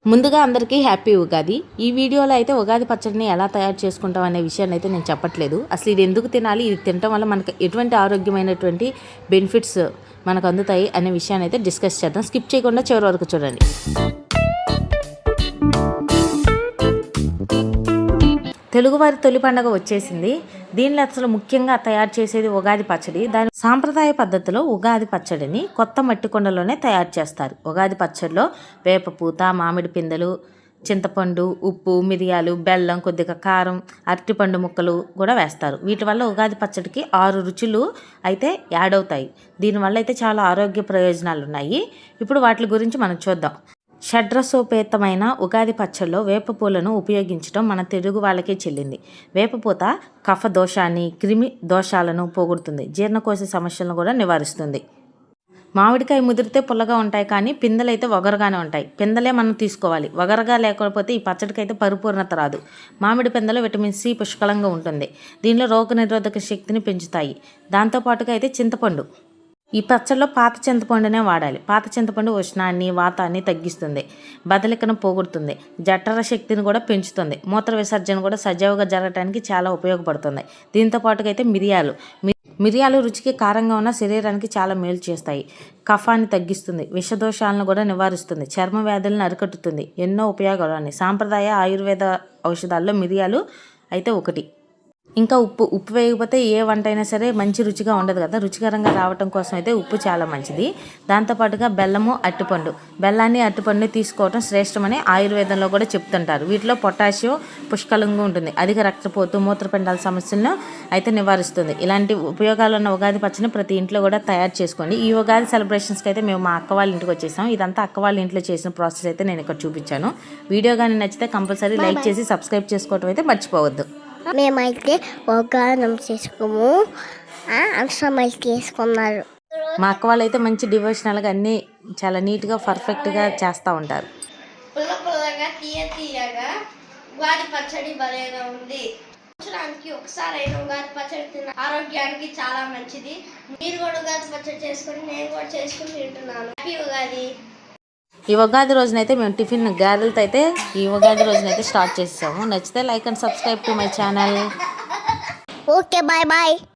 ముందుగా అందరికీ హ్యాపీ ఉగాది. ఈ వీడియోలో అయితే ఉగాది పచ్చడిని ఎలా తయారు చేసుకుంటాం అనే విషయాన్ని అయితే నేను చెప్పట్లేదు. అసలు ఇది ఎందుకు తినాలి, ఇది తినటం వల్ల మనకు ఎటువంటి ఆరోగ్యమైనటువంటి బెనిఫిట్స్ మనకు అందుతాయి అనే విషయాన్ని అయితే డిస్కస్ చేద్దాం. స్కిప్ చేయకుండా చివరి వరకు చూడండి. తెలుగువారి తొలి పండుగ వచ్చేసింది. దీనిలో అసలు ముఖ్యంగా తయారు చేసేది ఉగాది పచ్చడి. దాని సాంప్రదాయ పద్ధతిలో ఉగాది పచ్చడిని కొత్త మట్టి కుండలోనే తయారు చేస్తారు. ఉగాది పచ్చడిలో వేపపూత, మామిడి పిందెలు, చింతపండు, ఉప్పు, మిరియాలు, బెల్లం, కొద్దిగా కారం, అరటిపండు ముక్కలు కూడా వేస్తారు. వీటి వల్ల ఉగాది పచ్చడికి 6 రుచులు అయితే యాడ్ అవుతాయి. దీనివల్ల అయితే చాలా ఆరోగ్య ప్రయోజనాలు ఉన్నాయి. ఇప్పుడు వాటి గురించి మనం చూద్దాం. షడ్రసోపేతమైన ఉగాది పచ్చడిలో వేపపూలను ఉపయోగించడం మన తెలుగు వాళ్ళకే చెల్లింది. వేపపూత కఫ దోషాన్ని, క్రిమి దోషాలను పోగొడుతుంది. జీర్ణకోశ సమస్యలను కూడా నివారిస్తుంది. మామిడికాయ ముదిరితే పుల్లగా ఉంటాయి, కానీ పిందెలు అయితే వగరగానే ఉంటాయి. పిందెలే మనం తీసుకోవాలి. వగరగా లేకపోతే ఈ పచ్చడికైతే పరిపూర్ణత రాదు. మామిడి పిందెలో విటమిన్ సి పుష్కలంగా ఉంటుంది. దీనిలో రోగనిరోధక శక్తిని పెంచుతాయి. దాంతోపాటుగా అయితే చింతపండు. ఈ పచ్చడిలో పాత చింతపండునే వాడాలి. పాత చింతపండు ఉష్ణాన్ని, వాతాన్ని తగ్గిస్తుంది, బదలికను పోగొడుతుంది, జఠర శక్తిని కూడా పెంచుతుంది. మూత్ర విసర్జన కూడా సజావుగా జరగడానికి చాలా ఉపయోగపడుతుంది. దీంతో పాటుగా అయితే మిరియాలు రుచికి కారంగా ఉన్న శరీరానికి చాలా మేలు చేస్తాయి. కఫాన్ని తగ్గిస్తుంది, విషదోషాలను కూడా నివారిస్తుంది, చర్మ వ్యాధులను అరికట్టుతుంది. ఎన్నో ఉపయోగాలు ఉన్నాయి. సాంప్రదాయ ఆయుర్వేద ఔషధాల్లో మిరియాలు అయితే ఒకటి. ఇంకా ఉప్పు వేయకపోతే ఏ వంట అయినా సరే మంచి రుచిగా ఉండదు కదా. రుచికరంగా రావటం కోసం అయితే ఉప్పు చాలా మంచిది. దాంతోపాటుగా బెల్లము, అరటిపండు. బెల్లాన్ని, అరటిపండుని తీసుకోవడం శ్రేష్టమని ఆయుర్వేదంలో కూడా చెప్తుంటారు. వీటిలో పొటాషియం పుష్కలంగా ఉంటుంది. అధిక రక్తపోతు, మూత్రపిండాల సమస్యలను అయితే నివారిస్తుంది. ఇలాంటి ఉపయోగాలు ఉన్న ఉగాది పచ్చడిని ప్రతి ఇంట్లో కూడా తయారు చేసుకోండి. ఈ ఉగాది సెలబ్రేషన్స్కి అయితే మేము మా అక్క వాళ్ళ ఇంటికి వచ్చేసాం. ఇదంతా అక్క వాళ్ళ ఇంట్లో చేసిన ప్రాసెస్ అయితే నేను ఇక్కడ చూపించాను. వీడియో కానీ నచ్చితే కంపల్సరీ లైక్ చేసి సబ్స్క్రైబ్ చేసుకోవడం అయితే మర్చిపోవద్దు. మేమైతే ఒగానం చేసుకోము, అక్షమైతే చేసుకున్నారు. మా అక్క వాళ్ళు అయితే మంచి డివోషనల్గా అన్నీ చాలా నీట్గా పర్ఫెక్ట్గా చేస్తూ ఉంటారు. పుల్ల పుల్లగా తీయగా ఉగాది పచ్చడి భలేగా ఉంది. సంవత్సరానికి ఒకసారి అయినా ఉగాది పచ్చడి తిన్న ఆరోగ్యానికి చాలా మంచిది. మీరు కూడా ఉగాది పచ్చడి చేసుకొని నేను కూడా చేసుకుని తింటున్నాను. హ్యాపీ ఉగాది. ఈ ఉగాది రోజునైతే మేము టిఫిన్ గారెలతో అయితే ఈ ఉగాది రోజునైతే స్టార్ట్ చేసాము. నచ్చితే like and subscribe to my channel. Okay, bye bye.